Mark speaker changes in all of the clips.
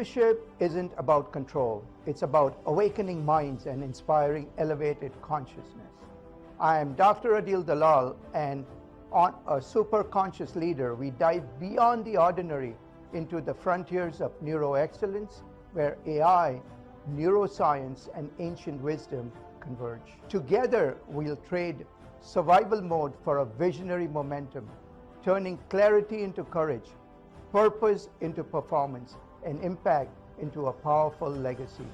Speaker 1: Leadership isn't about control. It's about awakening minds and inspiring elevated consciousness. I am Dr. Adil Dalal, and on a Superconscious Leader, we dive beyond the ordinary into the frontiers of neuroexcellence, where AI, neuroscience, and ancient wisdom converge. Together, we'll trade survival mode for a visionary momentum, turning clarity into courage, purpose into performance, and impact into a powerful legacy.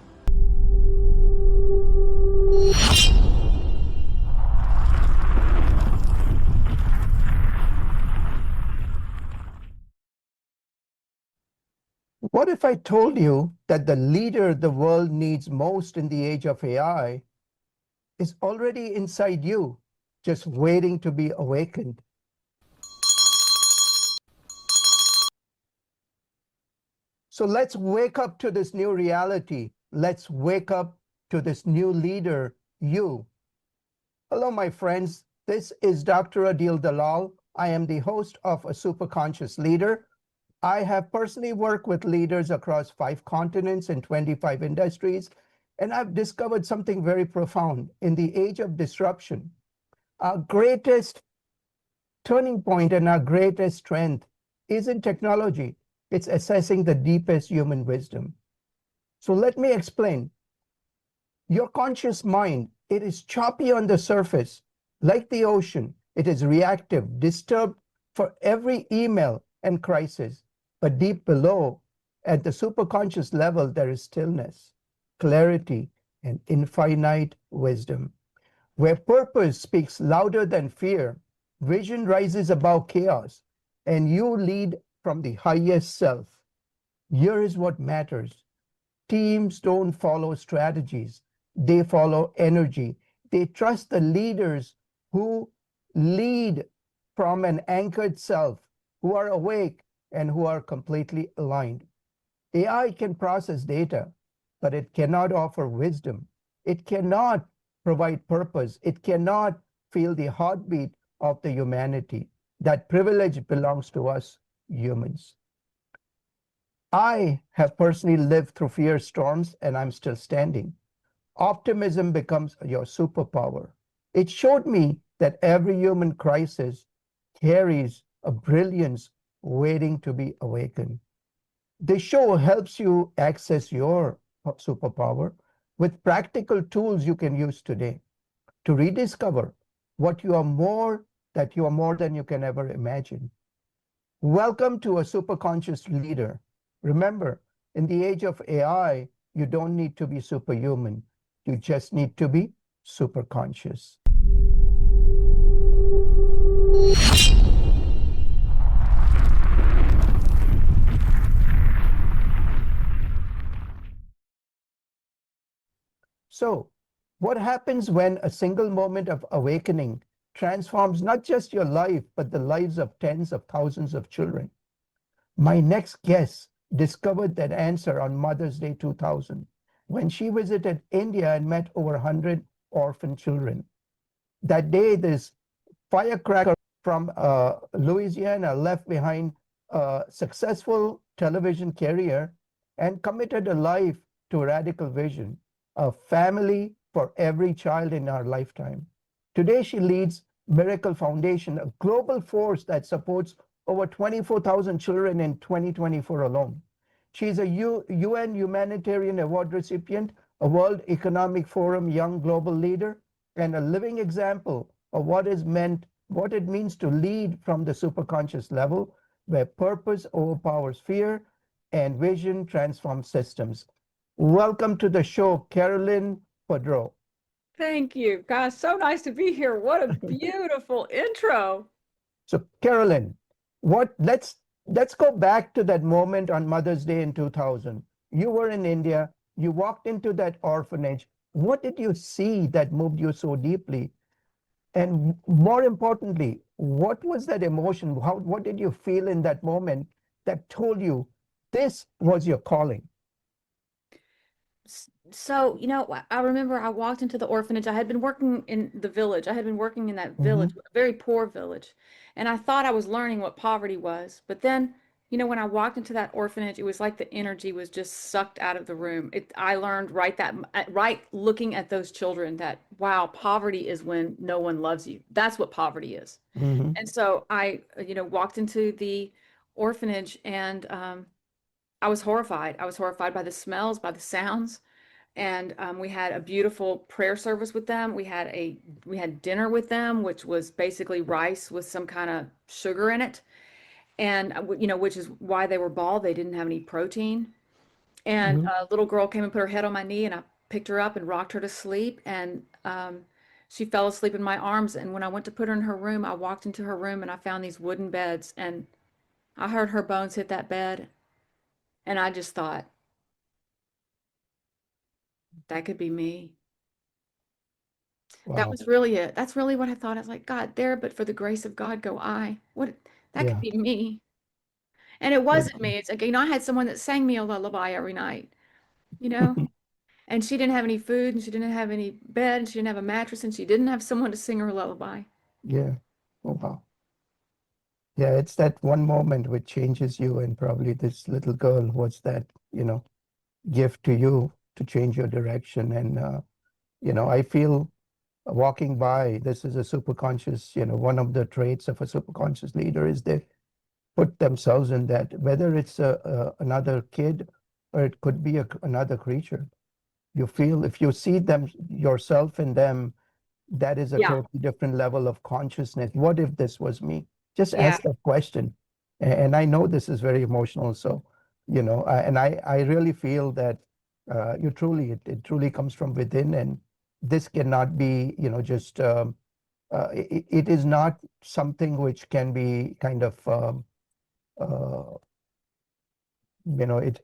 Speaker 1: What if I told you that the leader the world needs most in the age of AI is already inside you, just waiting to be awakened? So let's wake up to this new reality. Let's wake up to this new leader, you. Hello, my friends. This is Dr. Adil Dalal. I am the host of A Superconscious Leader. I have personally worked with leaders across 5 continents and 25 industries, and I've discovered something very profound. In the age of disruption, our greatest turning point and our greatest strength isn't technology. It's assessing the deepest human wisdom. So let me explain. Your conscious mind, it is choppy on the surface, like the ocean. It is reactive, disturbed for every email and crisis. But deep below, at the superconscious level, there is stillness, clarity, and infinite wisdom. Where purpose speaks louder than fear, vision rises above chaos, and you lead from the highest self. Here is what matters. Teams don't follow strategies. They follow energy. They trust the leaders who lead from an anchored self, who are awake and who are completely aligned. AI can process data, but it cannot offer wisdom. It cannot provide purpose. It cannot feel the heartbeat of the humanity. That privilege belongs to us humans. I have personally lived through fear storms, and I'm still standing. Optimism becomes your superpower. It showed me that every human crisis carries a brilliance waiting to be awakened. This show helps you access your superpower with practical tools you can use today to rediscover what you are more than you can ever imagine. Welcome to A Superconscious Leader. Remember, in the age of AI, you don't need to be superhuman. You just need to be superconscious. So, what happens when a single moment of awakening transforms not just your life, but the lives of tens of thousands of children? My next guest discovered that answer on Mother's Day 2000, when she visited India and met over 100 orphan children. That day, this firecracker from Louisiana left behind a successful television career and committed a life to a radical vision, a family for every child in our lifetime. Today, she leads Miracle Foundation, a global force that supports over 24,000 children in 2024 alone. She is a UN Humanitarian Award recipient, a World Economic Forum Young Global Leader, and a living example of what it means to lead from the superconscious level, where purpose overpowers fear and vision transforms systems. Welcome to the show, Carolyn Boudreaux.
Speaker 2: Thank you, guys. So nice to be here. What a beautiful intro.
Speaker 1: So, Carolyn, let's go back to that moment on Mother's Day in 2000. You were in India. You walked into that orphanage. What did you see that moved you so deeply? And more importantly, what was that emotion? What did you feel in that moment that told you this was your calling?
Speaker 2: So, I remember I walked into the orphanage. I had been working in the village. I had been working in that village, a very poor village. And I thought I was learning what poverty was. But then You know, when I walked into that orphanage, it was like the energy was just sucked out of the room. I learned right looking at those children that, wow, poverty is when no one loves you. That's what poverty is.
Speaker 1: Hmm.
Speaker 2: And so I, walked into the orphanage and I was horrified. I was horrified by the smells, by the sounds. And we had a beautiful prayer service with them. We had dinner with them, which was basically rice with some kind of sugar in it, and which is why they were bald. They didn't have any protein. And
Speaker 1: Hmm.
Speaker 2: a little girl came and put her head on my knee, and I picked her up and rocked her to sleep. And she fell asleep in my arms. And when I went to put her in her room, I walked into her room and I found these wooden beds, and I heard her bones hit that bed, and I just thought that could be me. That
Speaker 1: Wow.
Speaker 2: was really it. That's really what I thought. I was like, God, there, but for the grace of God go I. What that could
Speaker 1: Yeah.
Speaker 2: be me. And it wasn't
Speaker 1: Beautiful.
Speaker 2: me. It's like, I had someone that sang me a lullaby every night, you know? And she didn't have any food and she didn't have any bed and she didn't have a mattress and she didn't have someone to sing her lullaby.
Speaker 1: Yeah. Oh, wow. Yeah, it's that one moment which changes you, and probably this little girl was that, gift to you to change your direction. And I feel walking by, this is a super conscious, one of the traits of a super conscious leader is they put themselves in that, whether it's another kid or it could be another creature. You feel if you see them yourself in them, that is a
Speaker 2: Yeah.
Speaker 1: totally different level of consciousness. What if this was me? Just
Speaker 2: Yeah.
Speaker 1: ask that question. And I know this is very emotional. So, and I really feel that it truly comes from within. And this cannot be, just, it is not something which can be kind of, uh,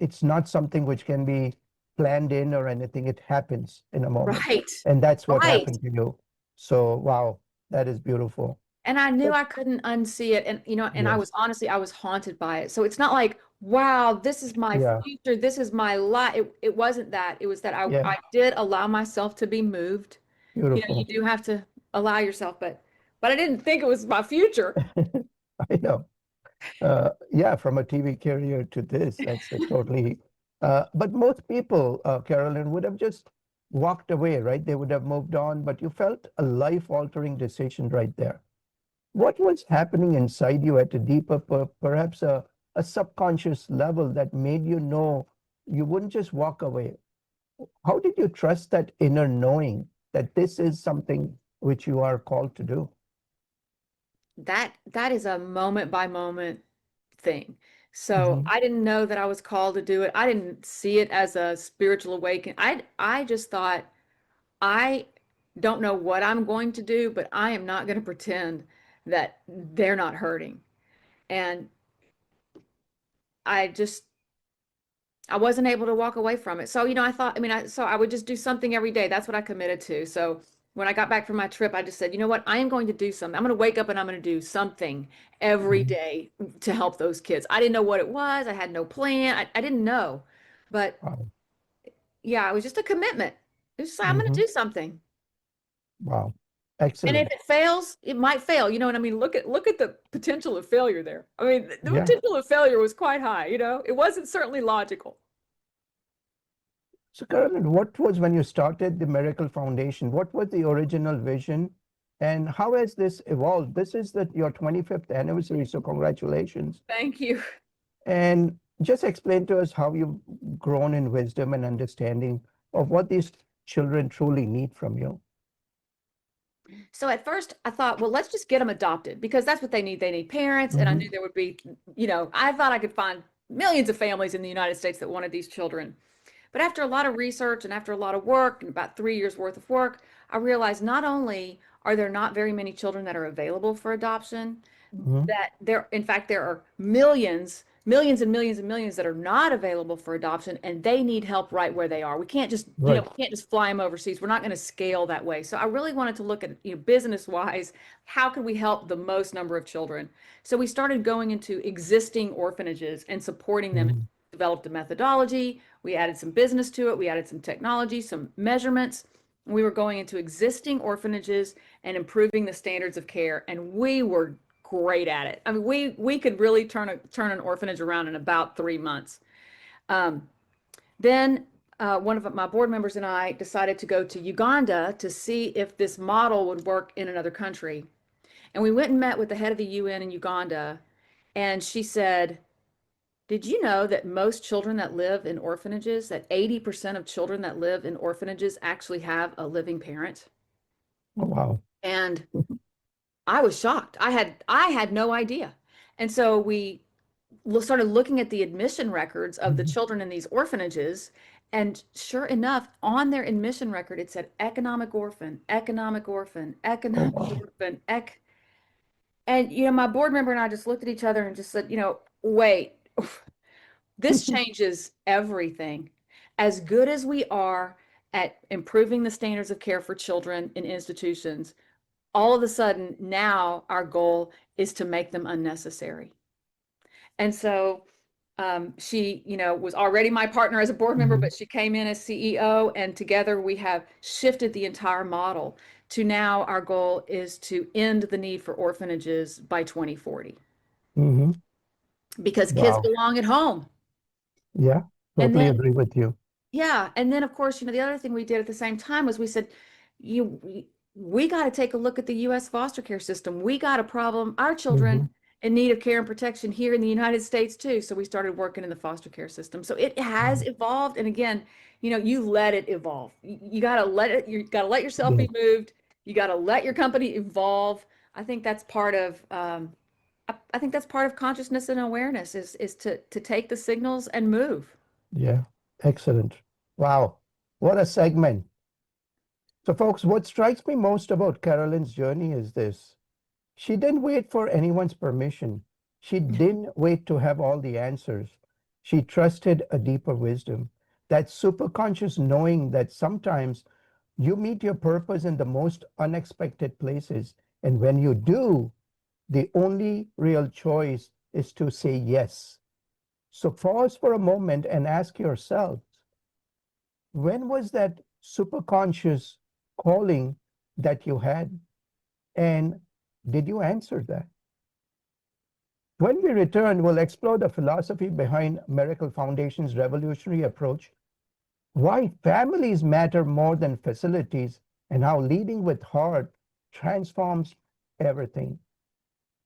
Speaker 1: it's not something which can be planned in or anything. It happens in a moment.
Speaker 2: Right.
Speaker 1: And that's what
Speaker 2: Right.
Speaker 1: happened to you. So, wow, that is beautiful.
Speaker 2: And I knew
Speaker 1: But
Speaker 2: I couldn't unsee it. And, and I was
Speaker 1: yes,
Speaker 2: honestly, I was haunted by it. So it's not like, wow, this is my
Speaker 1: yeah,
Speaker 2: future. This is my life. It wasn't that. It was that
Speaker 1: yeah,
Speaker 2: I did allow myself to be moved. You
Speaker 1: beautiful.
Speaker 2: do have to allow yourself, but I didn't think it was my future.
Speaker 1: I know. Yeah, from a TV career to this, that's a totally. But most people, Carolyn, would have just walked away, right? They would have moved on, but you felt a life-altering decision right there. What was happening inside you at a deeper, perhaps a subconscious level that made you know you wouldn't just walk away? How did you trust that inner knowing that this is something which you are called to do?
Speaker 2: That is a moment by moment thing. So
Speaker 1: Hmm.
Speaker 2: I didn't know that I was called to do it. I didn't see it as a spiritual awakening. I just thought I don't know what I'm going to do, but I am not going to pretend that they're not hurting. And I just I wasn't able to walk away from it. So, I thought, so I would just do something every day. That's what I committed to. So when I got back from my trip, I just said, you know what? I am going to do something. I'm going to wake up and I'm going to do something every
Speaker 1: Hmm.
Speaker 2: day to help those kids. I didn't know what it was. I had no plan. I didn't know. But
Speaker 1: Wow.
Speaker 2: yeah, it was just a commitment. It's just like, I'm going to
Speaker 1: Hmm.
Speaker 2: do something.
Speaker 1: Wow.
Speaker 2: And if
Speaker 1: Excellent.
Speaker 2: it fails, it might fail. You know what I mean? Look at the potential of failure there. I mean, the
Speaker 1: Yeah.
Speaker 2: potential of failure was quite high, It wasn't certainly logical.
Speaker 1: So, Carolyn, what was when you started the Miracle Foundation? What was the original vision, and how has this evolved? This is your 25th anniversary, so congratulations.
Speaker 2: Thank you.
Speaker 1: And just explain to us how you've grown in wisdom and understanding of what these children truly need from you.
Speaker 2: So at first I thought, well, let's just get them adopted because that's what they need. They need parents. And I knew
Speaker 1: Hmm.
Speaker 2: there would be, I thought I could find millions of families in the United States that wanted these children. But after a lot of research and after a lot of work, and about 3 years worth of work, I realized not only are there not very many children that are available for adoption,
Speaker 1: Hmm.
Speaker 2: that in fact, there are millions, millions and millions and millions that are not available for adoption, and they need help right where they are. We can't just,
Speaker 1: Right.
Speaker 2: we can't just fly them overseas. We're not going to scale that way. So I really wanted to look at, business wise, how could we help the most number of children? So we started going into existing orphanages and supporting them.
Speaker 1: Hmm.
Speaker 2: Developed a methodology. We added some business to it. We added some technology, some measurements. We were going into existing orphanages and improving the standards of care. And we were great at it. I mean, we could really turn an orphanage around in about 3 months. Um, then one of my board members and I decided to go to Uganda to see if this model would work in another country. And we went and met with the head of the UN in Uganda, and she said, did you know that most children that live in orphanages, that 80% of children that live in orphanages actually have a living parent?
Speaker 1: Oh, wow.
Speaker 2: And I was shocked. I had no idea. And so we started looking at the admission records of the
Speaker 1: Mhm.
Speaker 2: children in these orphanages. And sure enough, on their admission record, it said economic orphan, economic orphan,
Speaker 1: Oh,
Speaker 2: economic
Speaker 1: wow.
Speaker 2: orphan, and my board member and I just looked at each other and just said, wait, this changes everything. As good as we are at improving the standards of care for children in institutions, all of a sudden now our goal is to make them unnecessary. And so she, was already my partner as a board member,
Speaker 1: Mhm.
Speaker 2: but she came in as CEO, and together we have shifted the entire model to now our goal is to end the need for orphanages by 2040
Speaker 1: Mhm.
Speaker 2: because kids
Speaker 1: Wow.
Speaker 2: belong at home.
Speaker 1: Yeah,
Speaker 2: And
Speaker 1: totally
Speaker 2: then
Speaker 1: agree with you.
Speaker 2: Yeah, and then of course, the other thing we did at the same time was we said, we got to take a look at the U.S. foster care system. We got a problem, our children
Speaker 1: Mhm.
Speaker 2: in need of care and protection here in the United States too. So we started working in the foster care system. So it has
Speaker 1: Mhm.
Speaker 2: evolved. And again, you let it evolve. You got to let it, you got to let yourself
Speaker 1: Yeah,
Speaker 2: be moved. You got to let your company evolve. I think that's part of, I think that's part of consciousness and awareness is to take the signals and move.
Speaker 1: yeah, excellent. Wow, what a segment. So, folks, what strikes me most about Carolyn's journey is this. She didn't wait for anyone's permission. She didn't wait to have all the answers. She trusted a deeper wisdom, that superconscious knowing that sometimes you meet your purpose in the most unexpected places. And when you do, the only real choice is to say yes. So pause for a moment and ask yourself, when was that superconscious calling that you had? And did you answer that? When we return, we'll explore the philosophy behind Miracle Foundation's revolutionary approach, why families matter more than facilities, and how leading with heart transforms everything.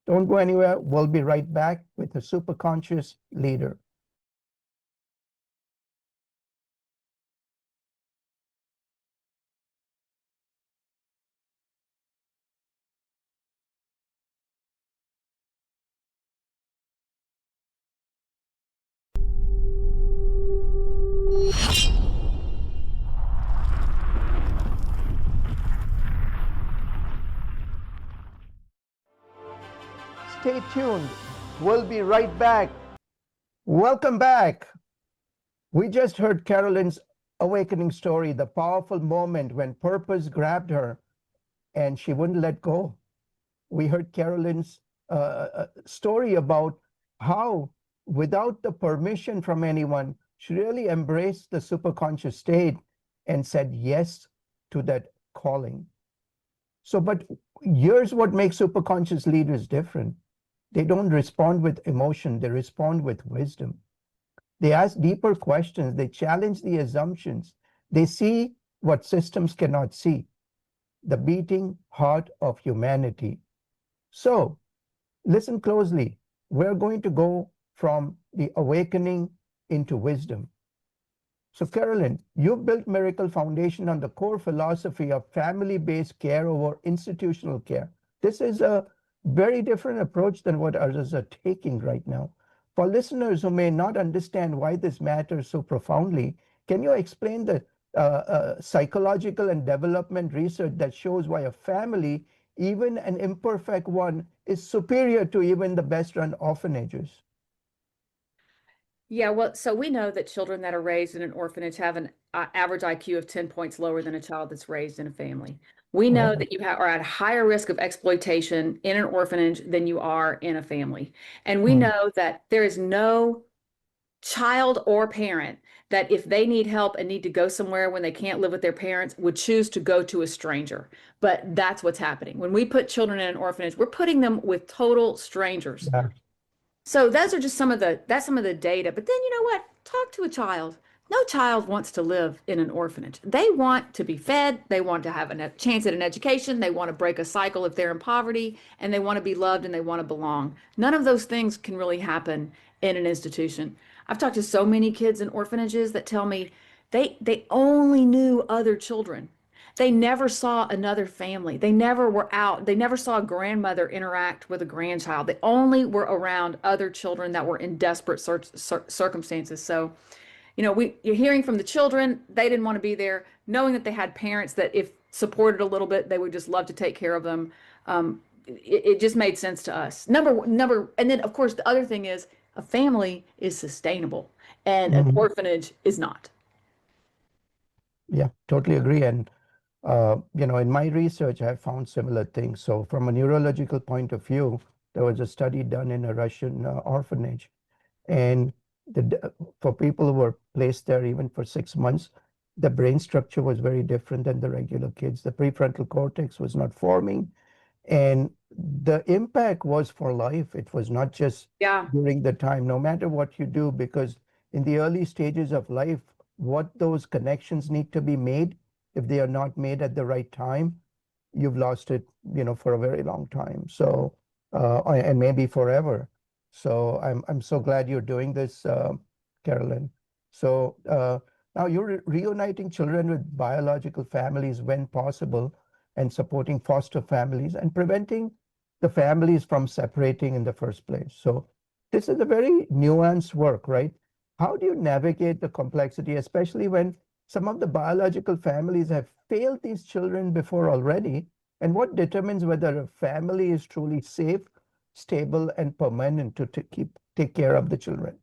Speaker 1: Don't go anywhere. We'll be right back with the superconscious leader. Stay tuned. We'll be right back. Welcome back. We just heard Carolyn's awakening story, the powerful moment when purpose grabbed her and she wouldn't let go. We heard Carolyn's story about how, without the permission from anyone, she really embraced the superconscious state and said yes to that calling. So, but here's what makes superconscious leaders different. They don't respond with emotion, they respond with wisdom. They ask deeper questions, they challenge the assumptions, they see what systems cannot see, the beating heart of humanity. So, listen closely. We're going to go from the awakening into wisdom. So, Carolyn, you built Miracle Foundation on the core philosophy of family based care over institutional care. This is a very different approach than what others are taking right now. For listeners who may not understand why this matters so profoundly, can you explain the psychological and development research that shows why a family, even an imperfect one, is superior to even the best run orphanages?
Speaker 2: Yeah, well, so we know that children that are raised in an orphanage have an average IQ of 10 points lower than a child that's raised in a family. We know
Speaker 1: Oh,
Speaker 2: that are at higher risk of exploitation in an orphanage than you are in a family. And we
Speaker 1: mm,
Speaker 2: know that there is no child or parent that if they need help and need to go somewhere when they can't live with their parents would choose to go to a stranger. But that's what's happening. When we put children in an orphanage, we're putting them with total strangers.
Speaker 1: Yeah.
Speaker 2: So those are just some of the data. But then you know what? Talk to a child. No child wants to live in an orphanage. They want to be fed, they want to have a chance at an education, they want to break a cycle if they're in poverty, and they want to be loved and they want to belong. None of those things can really happen in an institution. I've talked to so many kids in orphanages that tell me they only knew other children. They never saw another family. They never were out. They never saw a grandmother interact with a grandchild. They only were around other children that were in desperate circumstances. So, you're hearing from the children, they didn't want to be there, knowing that they had parents that if supported a little bit, they would just love to take care of them. It just made sense to us. And then of course the other thing is a family is sustainable and an
Speaker 1: Mhm.
Speaker 2: orphanage is not.
Speaker 1: Yeah, totally agree. And in my research, I found similar things. So, from a neurological point of view, there was a study done in a Russian orphanage, and for people who were placed there even for 6 months, the brain structure was very different than the regular kids. The prefrontal cortex was not forming, and the impact was for life. It was not just
Speaker 2: Yeah.
Speaker 1: during the time, no matter what you do, because in the early stages of life, what those connections need to be made, if they are not made at the right time, you've lost it, for a very long time. So, and maybe forever. So I'm so glad you're doing this, Carolyn. So now you're reuniting children with biological families when possible and supporting foster families and preventing the families from separating in the first place. So this is a very nuanced work, right? How do you navigate the complexity, especially when some of the biological families have failed these children before already? And what determines whether a family is truly safe, stable, and permanent to take care of the children?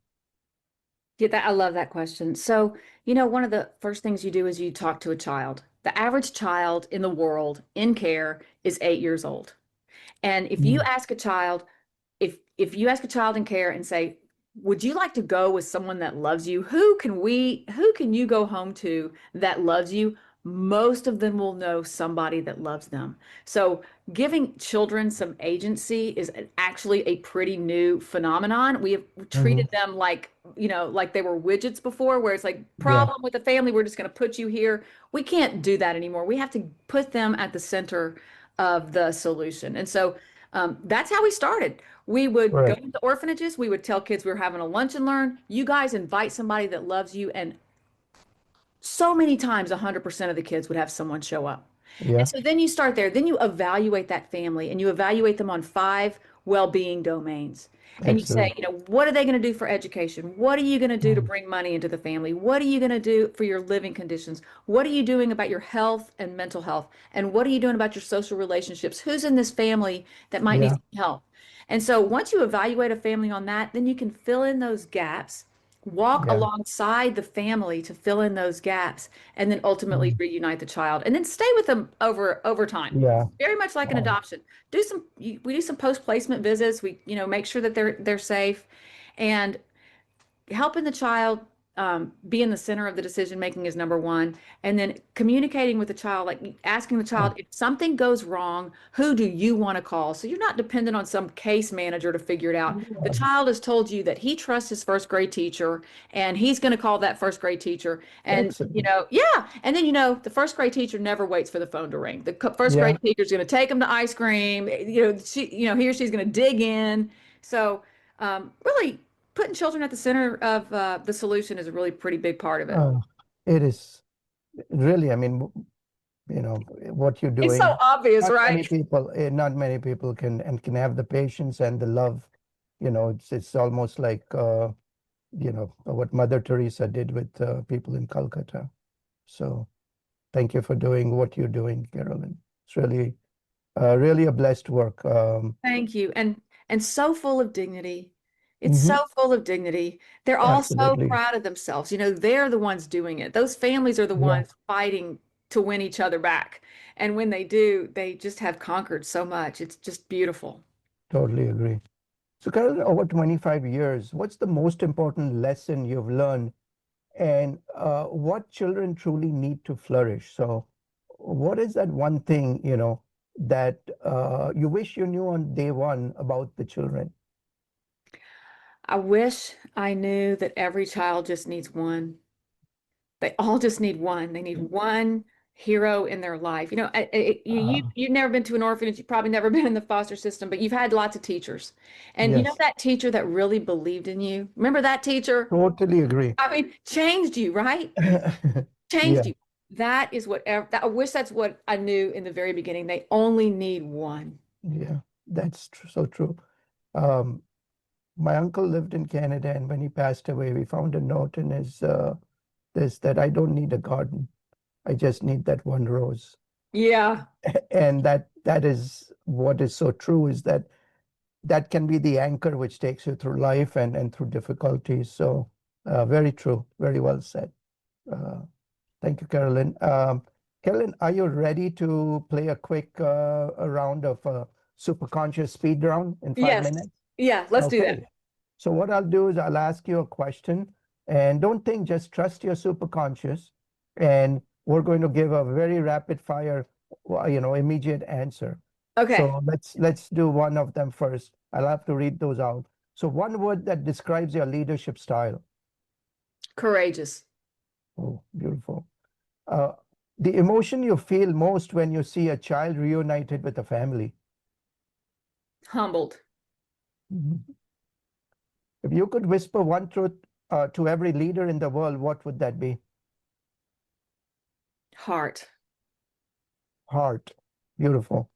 Speaker 2: Yeah, I love that question. So, one of the first things you do is you talk to a child. The average child in the world in care is 8 years old. And if you
Speaker 1: Mm.
Speaker 2: ask a child, if you ask a child in care and say, would you like to go with someone that loves you? Who can you go home to that loves you? Most of them will know somebody that loves them. So giving children some agency is actually a pretty new phenomenon. We have treated
Speaker 1: Mhm.
Speaker 2: them like, like they were widgets before, where it's like,
Speaker 1: Yeah,
Speaker 2: problem with the family, we're just going to put you here. We can't do that anymore. We have to put them at the center of the solution. And so that's how we started. We would go
Speaker 1: right.
Speaker 2: to the orphanages. We would tell kids we were having a lunch and learn. You guys invite somebody that loves you. And so many times, 100% of the kids would have someone show up. And
Speaker 1: Yeah,
Speaker 2: so then you start there. Then you evaluate that family and you evaluate them on 5 well-being domains. And you say,
Speaker 1: excellent.
Speaker 2: what are they going to do for education? What are you going to do to
Speaker 1: Mm.
Speaker 2: bring money into the family? What are you going to do for your living conditions? What are you doing about your health and mental health? And what are you doing about your social relationships? Who's in this family that might need
Speaker 1: Yeah,
Speaker 2: some help? And so once you evaluate a family on that, then you can fill in those gaps, walk
Speaker 1: yeah,
Speaker 2: alongside the family to fill in those gaps, and then ultimately
Speaker 1: mm,
Speaker 2: reunite the child and then stay with them over time.
Speaker 1: yeah.
Speaker 2: Very much like an
Speaker 1: Wow.
Speaker 2: adoption. We do some post-placement visits. We, make sure that they're safe and helping the child be in the center of the decision making is number one. And then communicating with the child, like asking the child,
Speaker 1: Oh,
Speaker 2: if something goes wrong, who do you want to call? So you're not dependent on some case manager to figure it out. The
Speaker 1: yeah,
Speaker 2: child has told you that he trusts his first grade teacher and he's going to call that first grade teacher. And,
Speaker 1: excellent.
Speaker 2: yeah. And then, the first grade teacher never waits for the phone to ring. The first
Speaker 1: Yeah.
Speaker 2: grade teacher is going to take him to ice cream. He or she's going to dig in. So, really, putting children at the center of the solution is a really pretty big part of it.
Speaker 1: Oh, it is really, I mean, what you're
Speaker 2: It's so
Speaker 1: doing.
Speaker 2: obvious, right?
Speaker 1: Not many people can have the patience and the love. It's almost like what Mother Teresa did with people in Calcutta. So thank you for doing what you're doing, Carolyn. It's really a blessed work.
Speaker 2: Thank you. And so full of dignity. It's so
Speaker 1: Mhm.
Speaker 2: full of dignity. They're all so
Speaker 1: Absolutely.
Speaker 2: proud of themselves. They're the ones doing it. Those families are the
Speaker 1: Yeah,
Speaker 2: ones fighting to win each other back. And when they do, they just have conquered so much. It's just beautiful.
Speaker 1: totally agree. So, Carolyn, over 25 years, what's the most important lesson you've learned, and what children truly need to flourish? So, what is that one thing, that you wish you knew on day one about the children?
Speaker 2: I wish I knew that every child just needs one. They all just need one. They need one hero in their life.
Speaker 1: Uh,
Speaker 2: You've never been to an orphanage. You've probably never been in the foster system, but you've had lots of teachers. And
Speaker 1: yes,
Speaker 2: that teacher that really believed in you? Remember that teacher?
Speaker 1: totally agree.
Speaker 2: I mean, changed you, right? Changed
Speaker 1: Yeah,
Speaker 2: you. That is I wish that's what I knew in the very beginning. They only need one.
Speaker 1: yeah, that's so true. Um, my uncle lived in Canada, and when he passed away, we found a note in his this that I don't need a garden. I just need that one rose.
Speaker 2: Yeah.
Speaker 1: And that is what is so true, is that that can be the anchor which takes you through life and through difficulties. So very true, very well said. Uh, thank you, Carolyn. Carolyn, are you ready to play a quick a round of Superconscious speed round in five
Speaker 2: Yes.
Speaker 1: minutes?
Speaker 2: Yeah, let's do that.
Speaker 1: Okay. So what I'll do is I'll ask you a question, and don't think, just trust your superconscious, and we're going to give a very rapid fire, immediate answer.
Speaker 2: Okay.
Speaker 1: So let's do one of them first. I'll have to read those out. So one word that describes your leadership style.
Speaker 2: Courageous.
Speaker 1: Oh, beautiful. Uh, the emotion you feel most when you see a child reunited with a family.
Speaker 2: Humbled.
Speaker 1: Mhm. If you could whisper one truth to every leader in the world, what would that be?
Speaker 2: Heart.
Speaker 1: Heart. Beautiful.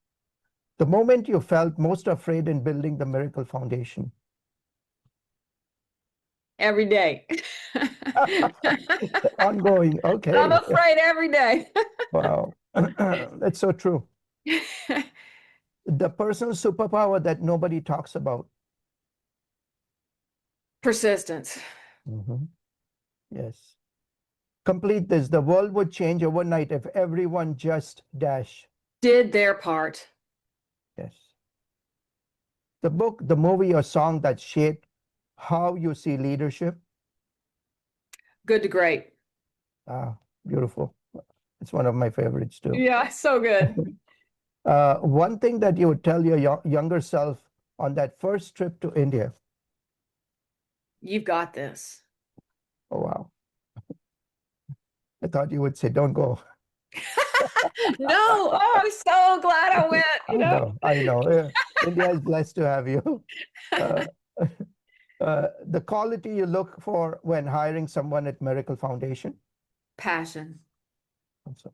Speaker 1: The moment you felt most afraid in building the miracle foundation.
Speaker 2: Every day.
Speaker 1: Ongoing.
Speaker 2: I'm
Speaker 1: Okay.
Speaker 2: afraid every day.
Speaker 1: Wow. That's so true. The personal superpower that nobody talks about.
Speaker 2: Persistence.
Speaker 1: Mhm. Yes. Complete this. The world would change overnight if everyone just dash.
Speaker 2: Did their part.
Speaker 1: Yes. The book, the movie, or song that shaped how you see leadership.
Speaker 2: Good to great.
Speaker 1: Ah, beautiful. It's one of my favorites too.
Speaker 2: Yeah, so good.
Speaker 1: One thing that you would tell your younger self on that first trip to India.
Speaker 2: You've got this.
Speaker 1: Oh, wow. I thought you would say, don't go.
Speaker 2: No, oh, I'm so glad I went,
Speaker 1: I know, I know. India is blessed to have you. Uh, the quality you look for when hiring someone at Miracle Foundation.
Speaker 2: Passion.
Speaker 1: Also.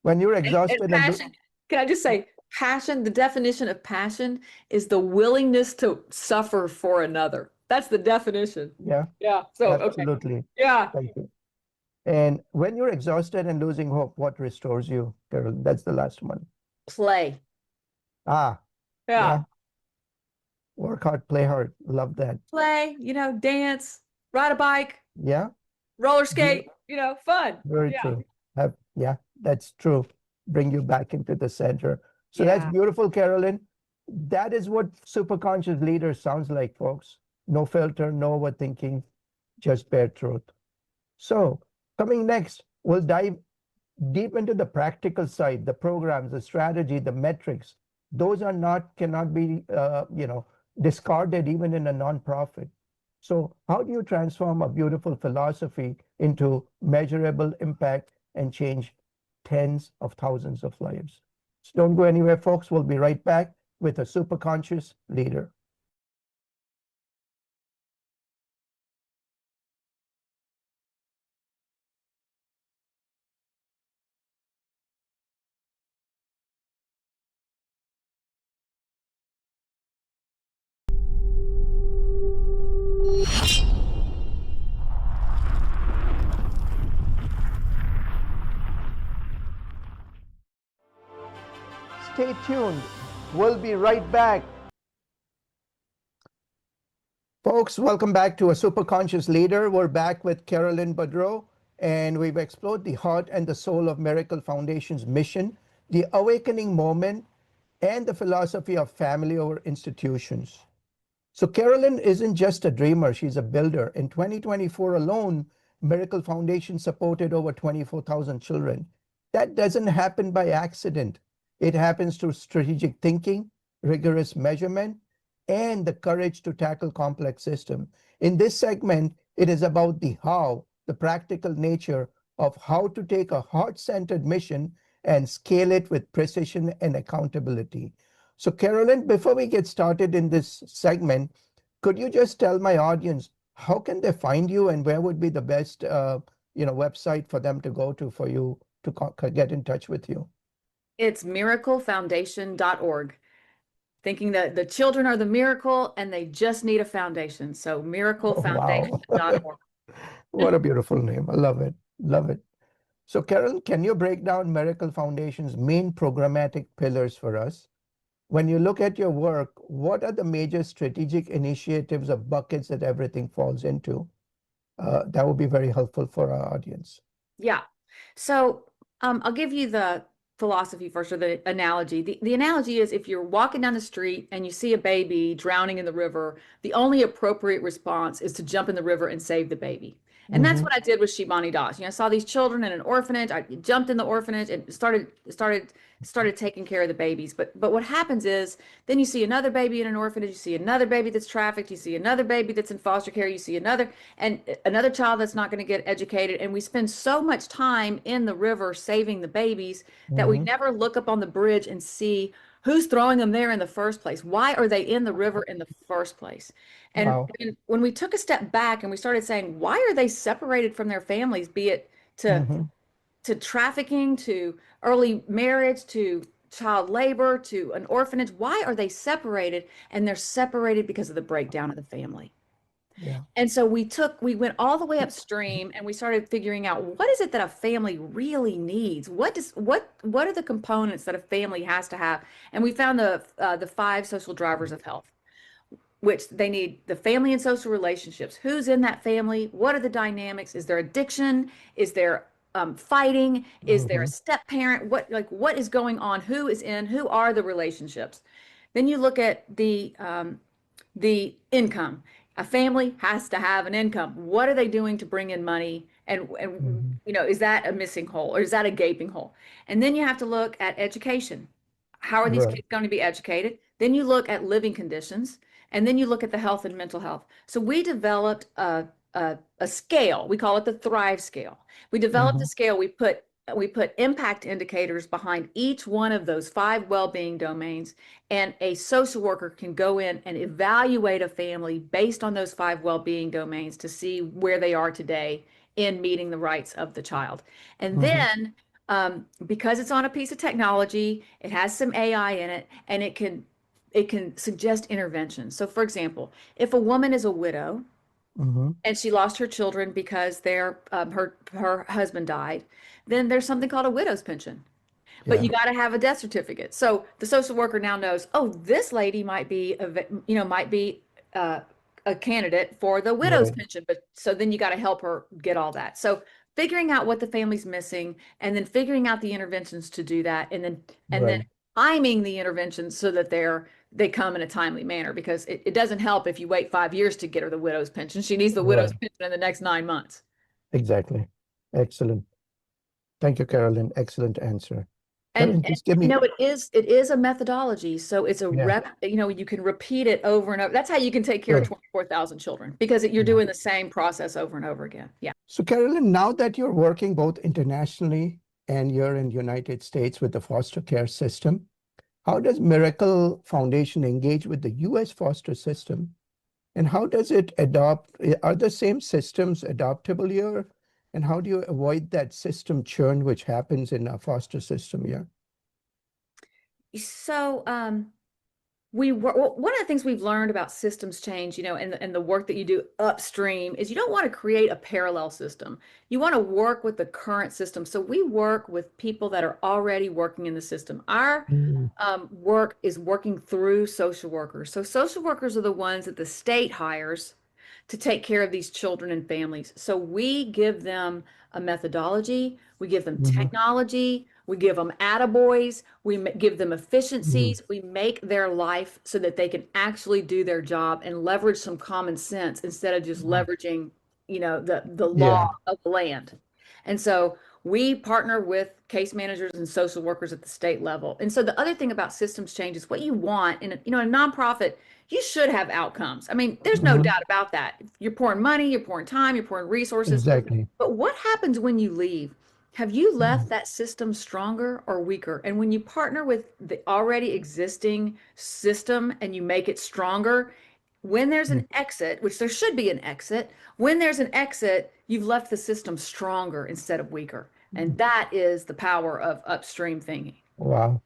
Speaker 1: When you're
Speaker 2: And
Speaker 1: exhausted and
Speaker 2: passion, can I just say, passion, the definition of passion is the willingness to suffer for another. That's the definition.
Speaker 1: yeah,
Speaker 2: Yeah. So, okay.
Speaker 1: absolutely.
Speaker 2: Yeah.
Speaker 1: Thank you. And when you're exhausted and losing hope, what restores you, Carol? That's the last one.
Speaker 2: Play.
Speaker 1: Ah,
Speaker 2: Yeah.
Speaker 1: yeah. Work hard, play hard. Love that.
Speaker 2: Play, dance, ride a bike,
Speaker 1: Yeah.
Speaker 2: roller
Speaker 1: Be-
Speaker 2: skate, fun.
Speaker 1: Very
Speaker 2: Yeah.
Speaker 1: true. Yeah, that's true. Bring you back into the center. So that's
Speaker 2: Yeah.
Speaker 1: beautiful, Carolyn. That is what superconscious leader sounds like, folks. No filter, no overthinking, just bare truth. So, coming next, we'll dive deep into the practical side, the programs, the strategy, the metrics. Those are not cannot be discarded even in a nonprofit. So how do you transform a beautiful philosophy into measurable impact and change tens of thousands of lives? So don't go anywhere, folks. We'll be right back with a super conscious leader. Stay tuned. We'll be right back. Folks, welcome back to A Super Conscious Leader. We're back with Carolyn Boudreaux, and we've explored the heart and the soul of Miracle Foundation's mission, the awakening moment, and the philosophy of family over institutions. So Carolyn isn't just a dreamer, she's a builder. In 2024 alone, Miracle Foundation supported over 24,000 children. That doesn't happen by accident. It happens through strategic thinking, rigorous measurement, and the courage to tackle complex systems. In this segment, it is about the how, the practical nature of how to take a heart-centered mission and scale it with precision and accountability. So Carolyn, before we get started in this segment, could you just tell my audience how can they find you and where would be the best website for them to go to for you to get in touch with you?
Speaker 2: It's miraclefoundation.org. Thinking that the children are the miracle and they just need a foundation. So
Speaker 1: Oh, wow.
Speaker 2: miraclefoundation.org.
Speaker 1: What a beautiful name. I love it. Love it. So, Carol, can you break down Miracle Foundation's main programmatic pillars for us? When you look at your work, what are the major strategic initiatives or buckets that everything falls into? That would be very helpful for our audience.
Speaker 2: Yeah. So I'll give you the philosophy first, or the analogy. The analogy is, if you're walking down the street and you see a baby drowning in the river, the only appropriate response is to jump in the river and save the baby. And that's
Speaker 1: Mm-hmm.
Speaker 2: what I did with Shibani Das. I saw these children in an orphanage. I jumped in the orphanage and started taking care of the babies. But what happens is, then you see another baby in an orphanage, you see another baby that's trafficked, you see another baby that's in foster care, you see another child that's not going to get educated. And we spend so much time in the river saving the babies that we
Speaker 1: Mm-hmm.
Speaker 2: never look up on the bridge and see who's throwing them there in the first place. Why are they in the river in the first place? And
Speaker 1: Wow.
Speaker 2: when we took a step back and we started saying, why are they separated from their families, be it to
Speaker 1: Mm-hmm.
Speaker 2: trafficking, to early marriage, to child labor, to an orphanage? Why are they separated? And they're separated because of the breakdown of the family.
Speaker 1: Yeah.
Speaker 2: And so we went all the way upstream and we started figuring out, what is it that a family really needs? What are the components that a family has to have? And we found the five social drivers of health, which they need: the family and social relationships. Who's in that family? What are the dynamics? Is there addiction? Is there fighting? Is there a
Speaker 1: Mm-hmm.
Speaker 2: step parent? What is going on? Who is in? Who are the relationships? Then you look at the income. A family has to have an income. What are they doing to bring in money? And
Speaker 1: Mm-hmm.
Speaker 2: is that a missing hole, or is that a gaping hole? And then you have to look at education. How are these
Speaker 1: Right.
Speaker 2: kids going to be educated? Then you look at living conditions, and then you look at the health and mental health. So we developed a scale. We call it the Thrive scale. We developed
Speaker 1: Mm-hmm.
Speaker 2: a scale. We put impact indicators behind each one of those five well-being domains, and a social worker can go in and evaluate a family based on those five well-being domains to see where they are today in meeting the rights of the child. And
Speaker 1: Mm-hmm.
Speaker 2: then, because it's on a piece of technology, it has some AI in it, and it can suggest interventions. So, for example, if a woman is a widow
Speaker 1: Mm-hmm.
Speaker 2: and she lost her children because her husband died, then there's something called a widow's pension. But
Speaker 1: Yeah.
Speaker 2: you got to have a death certificate. So the social worker now knows, oh, this lady might be uh, a candidate for the widow's
Speaker 1: Right.
Speaker 2: pension. But so then you got to help her get all that. So figuring out what the family's missing, and then figuring out the interventions to do that, and then
Speaker 1: Right.
Speaker 2: timing the interventions so that they come in a timely manner, because it doesn't help if you wait 5 years to get her the widow's pension. She needs the widow's
Speaker 1: Right.
Speaker 2: pension in the next 9 months.
Speaker 1: Exactly. Excellent. Thank you, Carolyn. Excellent answer.
Speaker 2: And,
Speaker 1: Carolyn,
Speaker 2: and
Speaker 1: just give me,
Speaker 2: it is a methodology. So it's a
Speaker 1: yeah,
Speaker 2: rep, you can repeat it over and over. That's how you can take care of
Speaker 1: good.
Speaker 2: 24,000 children, because you're
Speaker 1: Yeah.
Speaker 2: doing the same process over and over again. Yeah.
Speaker 1: So, Carolyn, now that you're working both internationally and you're in the United States with the foster care system, how does Miracle Foundation engage with the US foster system? And how does it adopt? Are the same systems adoptable here? And how do you avoid that system churn which happens in a foster system here?
Speaker 2: So, one of the things we've learned about systems change, and the work that you do upstream, is you don't want to create a parallel system. You want to work with the current system. So we work with people that are already working in the system. Our
Speaker 1: Mm,
Speaker 2: work is working through social workers. So social workers are the ones that the state hires to take care of these children and families. So we give them a methodology, we give them
Speaker 1: mhm,
Speaker 2: technology, We give them attaboys. We give them
Speaker 1: Mhm.
Speaker 2: efficiencies. We make their life so that they can actually do their job and leverage some common sense instead of just
Speaker 1: Wow.
Speaker 2: leveraging, the law
Speaker 1: Yeah.
Speaker 2: of the land. And so we partner with case managers and social workers at the state level. And so the other thing about systems change is what you want in a nonprofit, you should have outcomes. I mean, there's no
Speaker 1: Mhm.
Speaker 2: doubt about that. You're pouring money, you're pouring time, you're pouring resources.
Speaker 1: Exactly.
Speaker 2: But what happens when you leave? Have you
Speaker 1: Mhm.
Speaker 2: left that system stronger or weaker? And when you partner with the already existing system and you make it stronger, when there's
Speaker 1: Mhm.
Speaker 2: an exit, which there should be an exit, when there's an exit, you've left the system stronger instead of weaker. And that is the power of upstream thinking.
Speaker 1: Wow.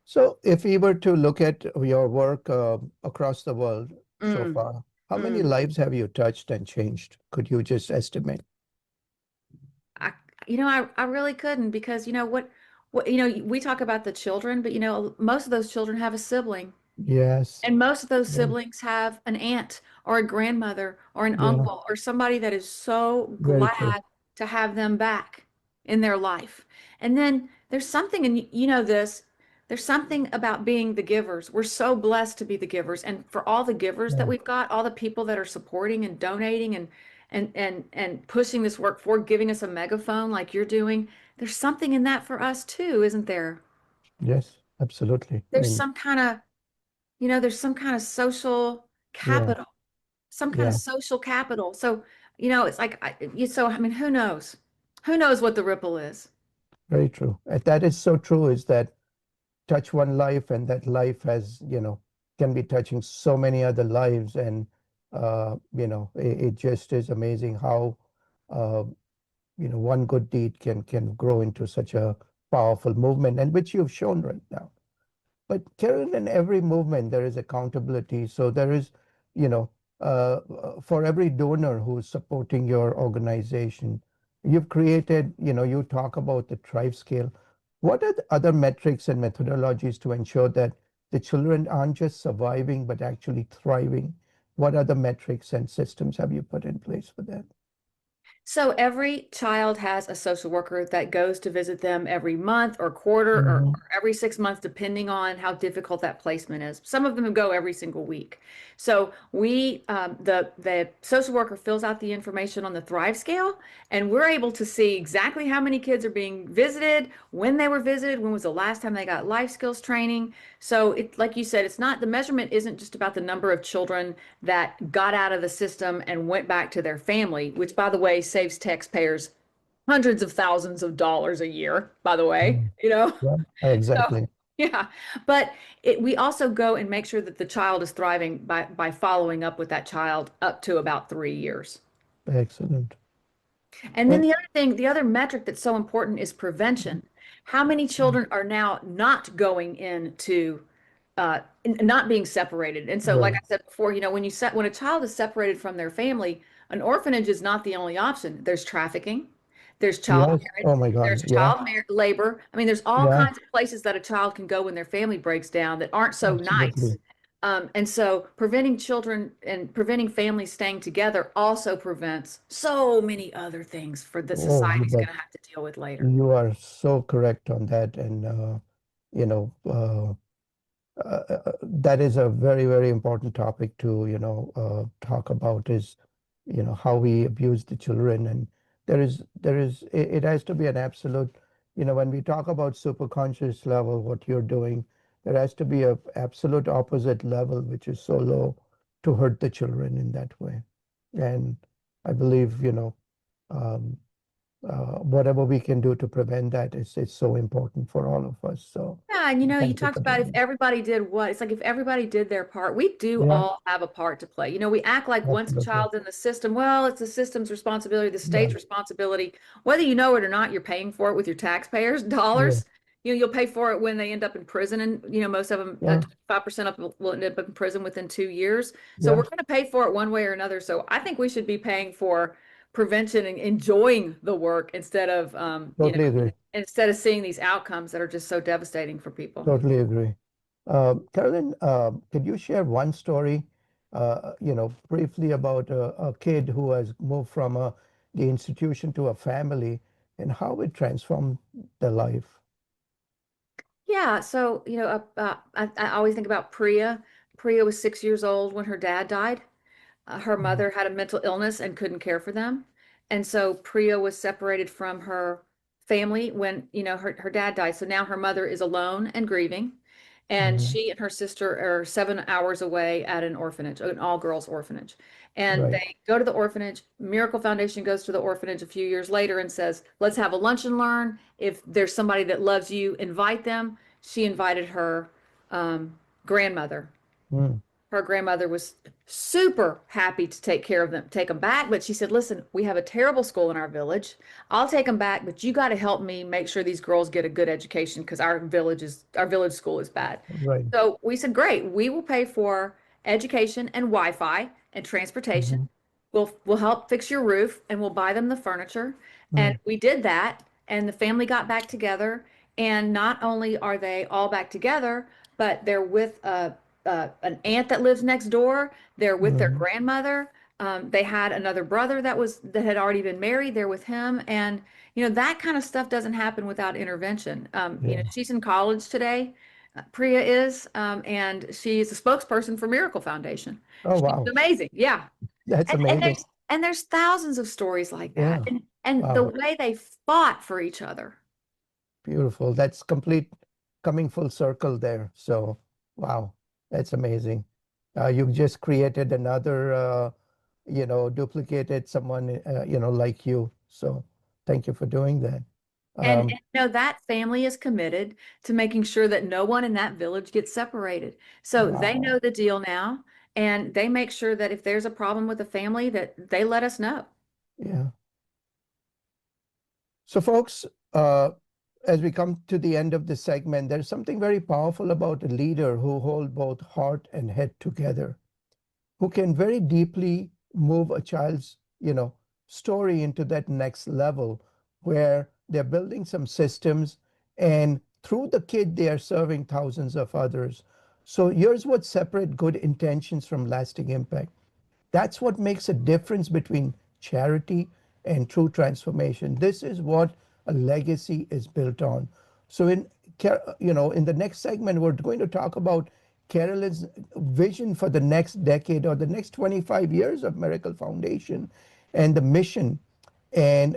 Speaker 1: So if we were to look at your work across the world so
Speaker 2: Mm,
Speaker 1: far, how many
Speaker 2: mm.
Speaker 1: lives have you touched and changed? Could you just estimate?
Speaker 2: I, I really couldn't because we talk about the children, but most of those children have a sibling.
Speaker 1: Yes.
Speaker 2: And most of those
Speaker 1: Yeah.
Speaker 2: siblings have an aunt or a grandmother or an
Speaker 1: Yeah.
Speaker 2: uncle or somebody that is so
Speaker 1: Very true.
Speaker 2: glad to have them back in their life. And then there's something, and you know this, there's something about being the givers. We're so blessed to be the givers. And for all the givers that
Speaker 1: Yeah.
Speaker 2: we've got, all the people that are supporting and donating and pushing this work forward, giving us a megaphone like you're doing, there's something in that for us too, isn't there?
Speaker 1: Yes, absolutely. I
Speaker 2: There's
Speaker 1: mean,
Speaker 2: some kind of there's some kind of social
Speaker 1: yeah.
Speaker 2: capital, some kind of
Speaker 1: Yeah.
Speaker 2: social capital. So, it's like, I mean, who knows? Who knows what the ripple is?
Speaker 1: Very true. And that is so true, is that touch one life and that life has, can be touching so many other lives. And, it just is amazing how, uh, one good deed can grow into such a powerful movement, and which you've shown right now. But Karen, in every movement, there is accountability. So there is, you know, for every donor who's supporting your organization, you've created, you talk about the tribe scale. What are the other metrics and methodologies to ensure that the children aren't just surviving, but actually thriving? What other metrics and systems have you put in place for that?
Speaker 2: So every child has a social worker that goes to visit them every month or quarter or
Speaker 1: Hmm.
Speaker 2: every 6 months, depending on how difficult that placement is. Some of them go every single week. So the social worker fills out the information on the Thrive scale, and we're able to see exactly how many kids are being visited, when they were visited, when was the last time they got life skills training. So it, like you said, it's not the measurement isn't just about the number of children that got out of the system and went back to their family, which, by the way, saves taxpayers hundreds of thousands of dollars a year, by the way,
Speaker 1: Mm. Yeah,
Speaker 2: So,
Speaker 1: exactly.
Speaker 2: yeah. But we also go and make sure that the child is thriving by following up with that child up to about 3 years.
Speaker 1: Excellent.
Speaker 2: And then
Speaker 1: And
Speaker 2: the other thing, the other metric that's so important is prevention. How many children are now not going into not being separated? And so, like
Speaker 1: right.
Speaker 2: I said before, when a child is separated from their family, an orphanage is not the only option. There's trafficking, there's child
Speaker 1: Yes. Oh
Speaker 2: marriage,
Speaker 1: my
Speaker 2: there's
Speaker 1: God. Yeah.
Speaker 2: child labor. I mean, there's all
Speaker 1: Yeah.
Speaker 2: kinds of places that a child can go when their family breaks down that aren't so nice.
Speaker 1: Absolutely.
Speaker 2: And so preventing children and preventing families staying together also prevents so many other things for that
Speaker 1: Oh,
Speaker 2: society's
Speaker 1: but
Speaker 2: going to have to deal with later.
Speaker 1: you are so correct on that. And, you know, uh, that is a very, very important topic to, talk about, is, how we abuse the children. And it has to be an absolute, when we talk about super conscious level, what you're doing, there has to be a absolute opposite level, which is so low to hurt the children in that way. And I believe, um, whatever we can do to prevent that is so important for all of us. So
Speaker 2: Yeah, and you
Speaker 1: thank you
Speaker 2: talked
Speaker 1: for
Speaker 2: about if
Speaker 1: doing it.
Speaker 2: everybody did what, it's like if everybody did their part, we do
Speaker 1: Yeah,
Speaker 2: all have a part to play. We act like once a
Speaker 1: absolutely.
Speaker 2: child's in the system, well, it's the system's responsibility, the
Speaker 1: Yeah,
Speaker 2: state's responsibility. Whether you know it or not, you're paying for it with your taxpayers'
Speaker 1: yeah,
Speaker 2: dollars. You'll pay for it when they end up in prison, and most of them,
Speaker 1: yeah,
Speaker 2: 25% of them will end up in prison within 2 years. So
Speaker 1: yeah.
Speaker 2: we're going to pay for it one way or another. So I think we should be paying for prevention and enjoying the work
Speaker 1: Totally agree.
Speaker 2: instead of seeing these outcomes that are just so devastating for people.
Speaker 1: Totally agree. Carolyn, could you share one story, briefly about a kid who has moved from the institution to a family, and how it transformed their life.
Speaker 2: Yeah, so I always think about Priya. Priya was 6 years old when her dad died. Her
Speaker 1: Mhm.
Speaker 2: mother had a mental illness and couldn't care for them. And so Priya was separated from her family when, her dad died. So now her mother is alone and grieving. And
Speaker 1: Mhm.
Speaker 2: she and her sister are 7 hours away at an orphanage, an all-girls orphanage. And
Speaker 1: Right.
Speaker 2: they go to the orphanage. Miracle Foundation goes to the orphanage a few years later and says, let's have a lunch and learn. If there's somebody that loves you, invite them. She invited her grandmother.
Speaker 1: Mm.
Speaker 2: Her grandmother was super happy to take care of them, take them back. But she said, listen, we have a terrible school in our village. I'll take them back, but you got to help me make sure these girls get a good education because our village school is bad.
Speaker 1: Right.
Speaker 2: So we said, great, we will pay for education and Wi-Fi and transportation.
Speaker 1: Mhm.
Speaker 2: We'll help fix your roof and we'll buy them the furniture. And
Speaker 1: Mm.
Speaker 2: we did that, and the family got back together. And not only are they all back together, but they're with an aunt that lives next door. They're with their
Speaker 1: Mhm.
Speaker 2: grandmother. They had another brother that had already been married. They're with him, and that kind of stuff doesn't happen without intervention.
Speaker 1: Yeah.
Speaker 2: She's in college today. Priya is, and she's a spokesperson for Miracle Foundation.
Speaker 1: Oh,
Speaker 2: She's
Speaker 1: wow.
Speaker 2: amazing. Yeah.
Speaker 1: That's
Speaker 2: And
Speaker 1: amazing.
Speaker 2: there's thousands of stories like that.
Speaker 1: Yeah.
Speaker 2: And the
Speaker 1: Wow.
Speaker 2: way they fought for each other.
Speaker 1: Beautiful. That's complete coming full circle there. So, wow, that's amazing. You've just created another, duplicated someone, like you. So, thank you for doing that.
Speaker 2: And
Speaker 1: Um,
Speaker 2: that family is committed to making sure that no one in that village gets separated. So they
Speaker 1: wow.
Speaker 2: know the deal now, and they make sure that if there's a problem with the family, that they let us know.
Speaker 1: Yeah. So, folks, as we come to the end of this segment, there's something very powerful about a leader who hold both heart and head together, who can very deeply move a child's, story into that next level where they're building some systems, and through the kid, they are serving thousands of others. So here's what separates good intentions from lasting impact. That's what makes a difference between charity and true transformation. This is what a legacy is built on. So in the next segment, we're going to talk about Carolyn's vision for the next decade or the next 25 years of Miracle Foundation and the mission. And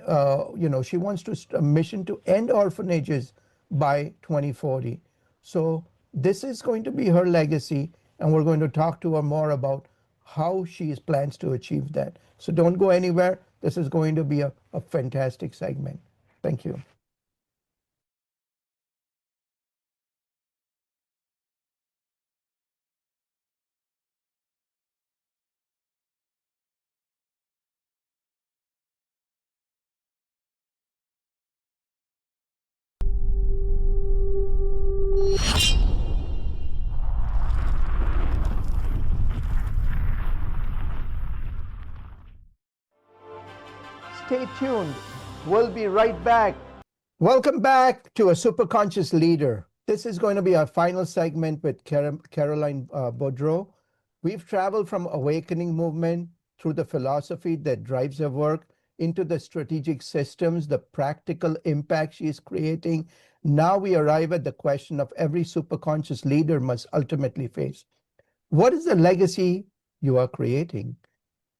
Speaker 1: she wants a mission to end orphanages by 2040. So this is going to be her legacy, and we're going to talk to her more about how she plans to achieve that. So don't go anywhere. This is going to be a fantastic segment. Thank you. Stay tuned. We'll be right back. Welcome back to A Superconscious Leader. This is going to be our final segment with Caroline Boudreaux. We've traveled from awakening movement through the philosophy that drives her work into the strategic systems, the practical impact she is creating. Now we arrive at the question of every superconscious leader must ultimately face. What is the legacy you are creating?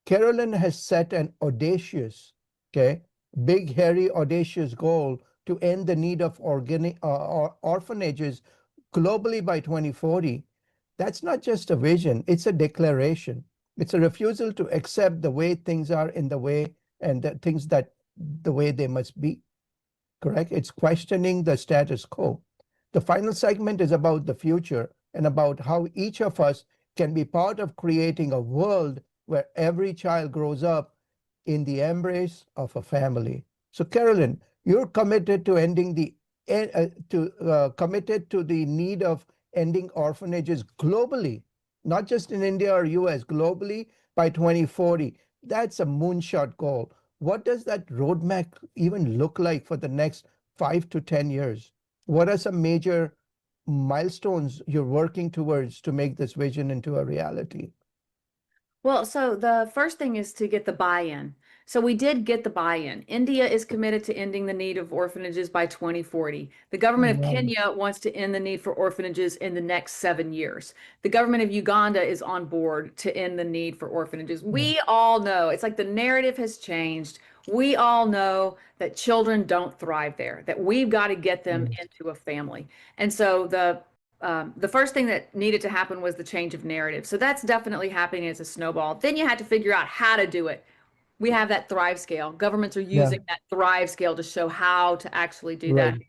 Speaker 1: Carolyn has set an audacious, okay, big, hairy, audacious goal to end the need of orphanages globally by 2040. That's not just a vision, it's a declaration. It's a refusal to accept the way things are in the way and the things that the way they must be. Correct? It's questioning the status quo. The final segment is about the future and about how each of us can be part of creating a world where every child grows up in the embrace of a family. So, Carolyn, you're committed to committed to the need of ending orphanages globally, not just in India or US, globally by 2040. That's a moonshot goal. What does that roadmap even look like for the next 5 to 10 years? What are some major milestones you're working towards to make this vision into a reality?
Speaker 2: Well, so the first thing is to get the buy-in. So we did get the buy-in. India is committed to ending the need of orphanages by 2040. The government of
Speaker 1: Wow.
Speaker 2: Kenya wants to end the need for orphanages in the next 7 years. The government of Uganda is on board to end the need for orphanages.
Speaker 1: Yeah.
Speaker 2: We all know, it's like the narrative has changed. We all know that children don't thrive there, that we've got to get them
Speaker 1: Yes.
Speaker 2: into a family. And so the first thing that needed to happen was the change of narrative. So that's definitely happening as a snowball. Then you had to figure out how to do it. We have that Thrive scale. Governments are
Speaker 1: Yeah.
Speaker 2: using that Thrive scale to show how to actually do that.
Speaker 1: Right.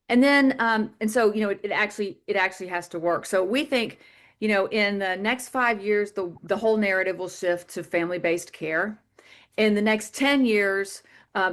Speaker 2: And then, and so, it actually has to work. So we think, in the next 5 years, the whole narrative will shift to family-based care. In the next 10 years,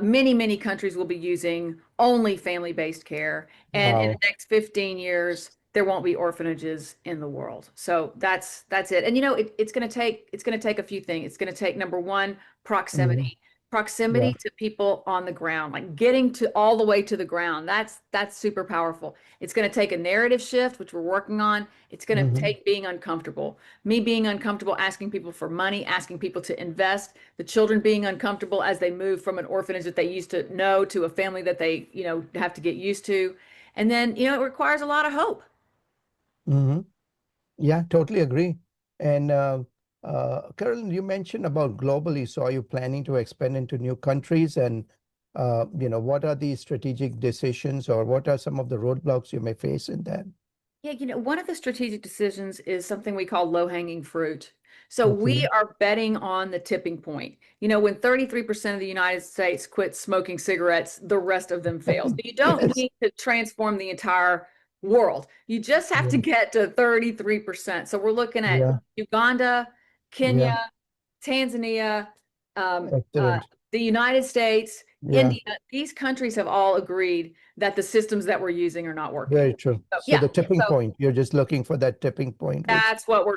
Speaker 2: many, many countries will be using only family-based care. And in the
Speaker 1: Wow.
Speaker 2: next 15 years, there won't be orphanages in the world. So that's it. And it's going to take a few things. It's going to take, number one,
Speaker 1: Mhm.
Speaker 2: proximity. Proximity
Speaker 1: Yeah.
Speaker 2: to people on the ground, like getting to all the way to the ground. That's super powerful. It's going to take a narrative shift, which we're working on. It's going to
Speaker 1: Hmm.
Speaker 2: take being uncomfortable. Me being uncomfortable, asking people for money, asking people to invest, the children being uncomfortable as they move from an orphanage that they used to know to a family that they, have to get used to. And then, it requires a lot of hope.
Speaker 1: Hmm. Yeah, totally agree. And Carolyn, you mentioned about globally. So are you planning to expand into new countries? And what are the strategic decisions, or what are some of the roadblocks you may face in that?
Speaker 2: Yeah, one of the strategic decisions is something we call low-hanging fruit. So we
Speaker 1: Okay.
Speaker 2: are betting on the tipping point. When 33% of the United States quit smoking cigarettes, the rest of them fail. So you don't
Speaker 1: Yes.
Speaker 2: need to transform the entire world. You just have to
Speaker 1: Yeah.
Speaker 2: get to 33%. So we're looking at
Speaker 1: Yeah.
Speaker 2: Uganda,
Speaker 1: Yeah.
Speaker 2: Kenya, Tanzania, um, uh,
Speaker 1: Excellent.
Speaker 2: the United States,
Speaker 1: Yeah.
Speaker 2: India. These countries have all agreed that the systems that we're using are not working.
Speaker 1: Very true.
Speaker 2: So
Speaker 1: So
Speaker 2: yeah,
Speaker 1: the tipping
Speaker 2: so
Speaker 1: point, you're just looking for that tipping point, which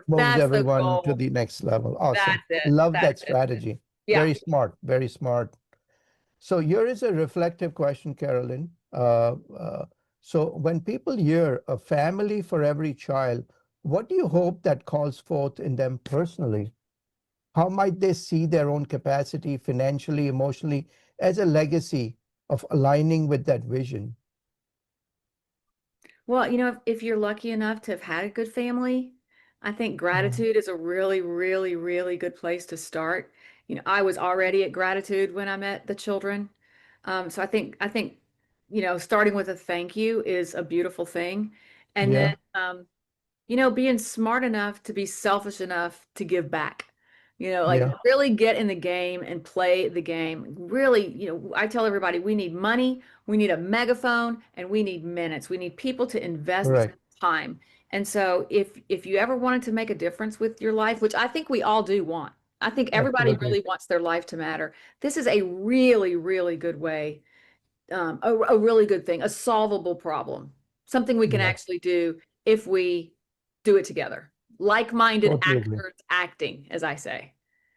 Speaker 1: moves
Speaker 2: that's the
Speaker 1: everyone to
Speaker 2: goal.
Speaker 1: the next level. Awesome.
Speaker 2: That's it.
Speaker 1: Love
Speaker 2: That's
Speaker 1: that
Speaker 2: it.
Speaker 1: strategy.
Speaker 2: Yeah.
Speaker 1: Very smart. Very smart. So here is a reflective question, Carolyn. So when people hear a family for every child, what do you hope that calls forth in them personally? How might they see their own capacity financially, emotionally, as a legacy of aligning with that vision?
Speaker 2: Well, if you're lucky enough to have had a good family, I think
Speaker 1: Mm.
Speaker 2: gratitude is a really, really, really good place to start. I was already at gratitude when I met the children. So I think, starting with a thank you is a beautiful thing. And then,
Speaker 1: Yeah,
Speaker 2: being smart enough to be selfish enough to give back. Like
Speaker 1: yeah,
Speaker 2: really get in the game and play the game. Really, I tell everybody we need money, we need a megaphone, and we need minutes. We need people to invest
Speaker 1: correct.
Speaker 2: time. And so if you ever wanted to make a difference with your life, which I think we all do want, I think everybody
Speaker 1: Absolutely.
Speaker 2: really wants their life to matter. This is a really, really good way, a really good thing, a solvable problem, something we can
Speaker 1: Yeah,
Speaker 2: actually do if we do it together. Like-minded
Speaker 1: totally agree.
Speaker 2: actors acting, as I say.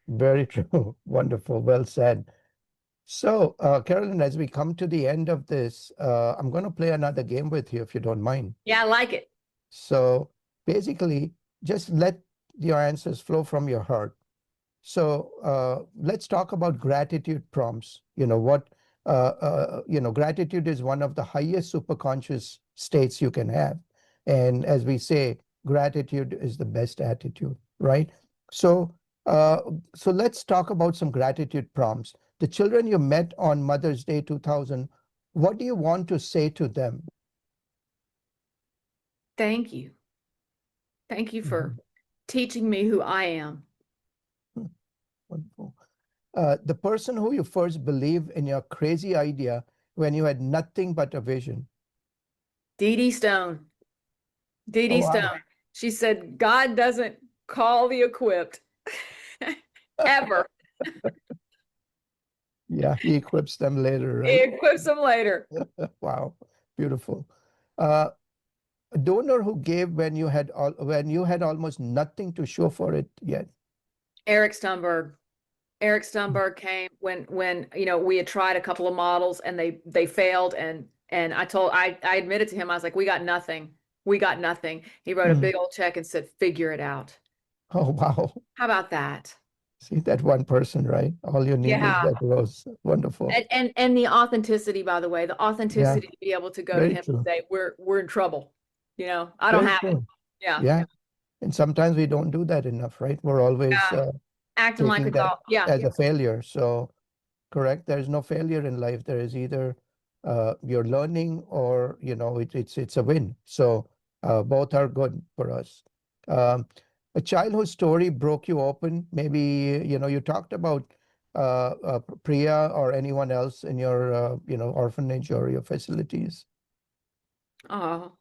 Speaker 1: Very true. Wonderful. Well said. So, Carolyn, as we come to the end of this, I'm going to play another game with you if you don't mind.
Speaker 2: Yeah, I like it.
Speaker 1: So, basically, just let your answers flow from your heart. So let's talk about gratitude prompts. Gratitude is one of the highest superconscious states you can have. And as we say, gratitude is the best attitude, right? So, uh, so let's talk about some gratitude prompts. The children you met on Mother's Day 2000, what do you want to say to them?
Speaker 2: Thank you. Thank you for
Speaker 1: Mhm.
Speaker 2: teaching me who I am.
Speaker 1: Wonderful. The person who you first believed in your crazy idea when you had nothing but a vision.
Speaker 2: Dee Dee Stone. Dee
Speaker 1: Oh,
Speaker 2: Dee
Speaker 1: wow.
Speaker 2: Stone. She said, God doesn't call the equipped ever.
Speaker 1: Yeah, he equips them later,
Speaker 2: He
Speaker 1: right?
Speaker 2: equips them later.
Speaker 1: Wow, beautiful. Uh, a donor who gave when you had almost nothing to show for it yet.
Speaker 2: Eric Stumberg. Eric Stumberg came when we had tried a couple of models and they failed, and I admitted to him, I was like, we got nothing. We got nothing. He wrote a
Speaker 1: Mm.
Speaker 2: big old check and said, figure it out.
Speaker 1: Oh, wow.
Speaker 2: How about that?
Speaker 1: See that one person, right? All you need is
Speaker 2: Yeah.
Speaker 1: that rose. Wonderful.
Speaker 2: And the authenticity, by the way, the
Speaker 1: Yeah,
Speaker 2: authenticity to be able to go to
Speaker 1: very
Speaker 2: him and
Speaker 1: true.
Speaker 2: say, we're in trouble. I don't
Speaker 1: Very
Speaker 2: have it.
Speaker 1: true.
Speaker 2: Yeah.
Speaker 1: Yeah. And sometimes we don't do that enough, right? We're always
Speaker 2: Yeah. Acting like
Speaker 1: taking
Speaker 2: it's
Speaker 1: that
Speaker 2: all, yeah.
Speaker 1: as a failure. So, correct. There is no failure in life. There is either you're learning or it's a win. So both are good for us. Um, a childhood story broke you open. Maybe you talked about Priya or anyone else in your orphanage or your facilities.
Speaker 2: Oh,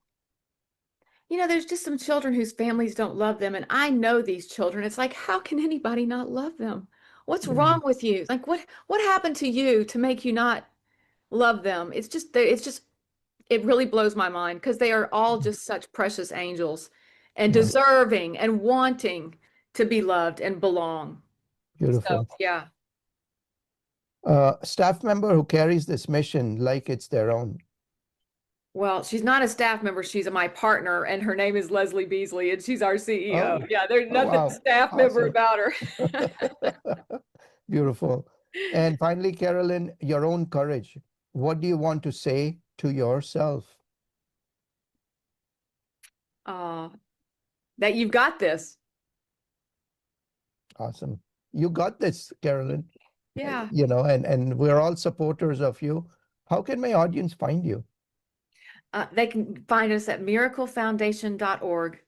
Speaker 2: there's just some children whose families don't love them. And I know these children. It's like, how can anybody not love them? What's
Speaker 1: Yeah,
Speaker 2: wrong with you? Like, what happened to you to make you not love them? It really blows my mind because they are all just such precious angels and
Speaker 1: yeah,
Speaker 2: deserving and wanting to be loved and belong. So,
Speaker 1: beautiful.
Speaker 2: yeah.
Speaker 1: Staff member who carries this mission like it's their own.
Speaker 2: Well, she's not a staff member. She's my partner, and her name is Leslie Beasley, and she's our CEO.
Speaker 1: Oh,
Speaker 2: Yeah, there's
Speaker 1: oh
Speaker 2: nothing
Speaker 1: wow,
Speaker 2: staff member
Speaker 1: awesome.
Speaker 2: about her.
Speaker 1: Beautiful. And finally, Carolyn, your own courage. What do you want to say to yourself?
Speaker 2: Uh, that you've got this.
Speaker 1: Awesome. You got this, Carolyn.
Speaker 2: Yeah.
Speaker 1: And we're all supporters of you. How can my audience find you?
Speaker 2: They can find us at miraclefoundation.org.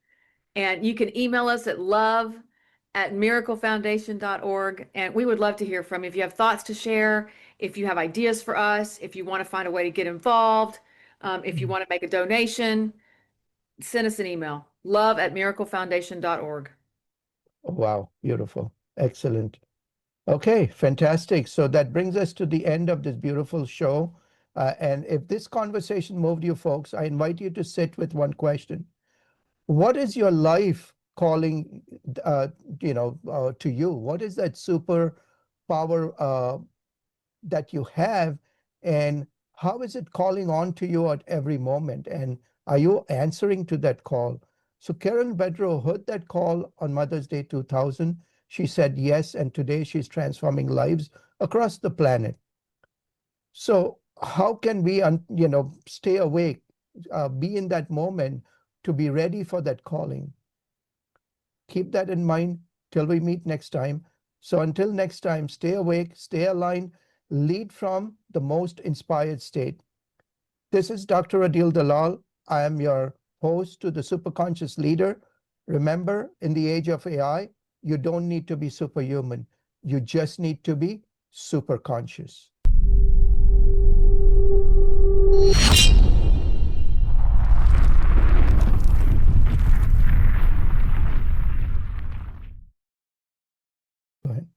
Speaker 2: And you can email us at love@miraclefoundation.org. And we would love to hear from you. If you have thoughts to share, if you have ideas for us, if you want to find a way to get involved, if you want to make a donation, send us an email, love@miraclefoundation.org.
Speaker 1: Oh, wow, beautiful. Excellent. Okay, fantastic. So that brings us to the end of this beautiful show. And if this conversation moved you folks, I invite you to sit with one question. What is your life calling, to you? What is that super power that you have, and how is it calling on to you at every moment? And are you answering to that call? So Karen Boudreaux heard that call on Mother's Day 2000. She said yes, and today she's transforming lives across the planet. So how can we, stay awake, be in that moment to be ready for that calling? Keep that in mind till we meet next time. So until next time, stay awake, stay aligned, lead from the most inspired state. This is Dr. Adil Dalal. I am your host to the Superconscious Leader. Remember, in the age of AI, you don't need to be superhuman. You just need to be super conscious.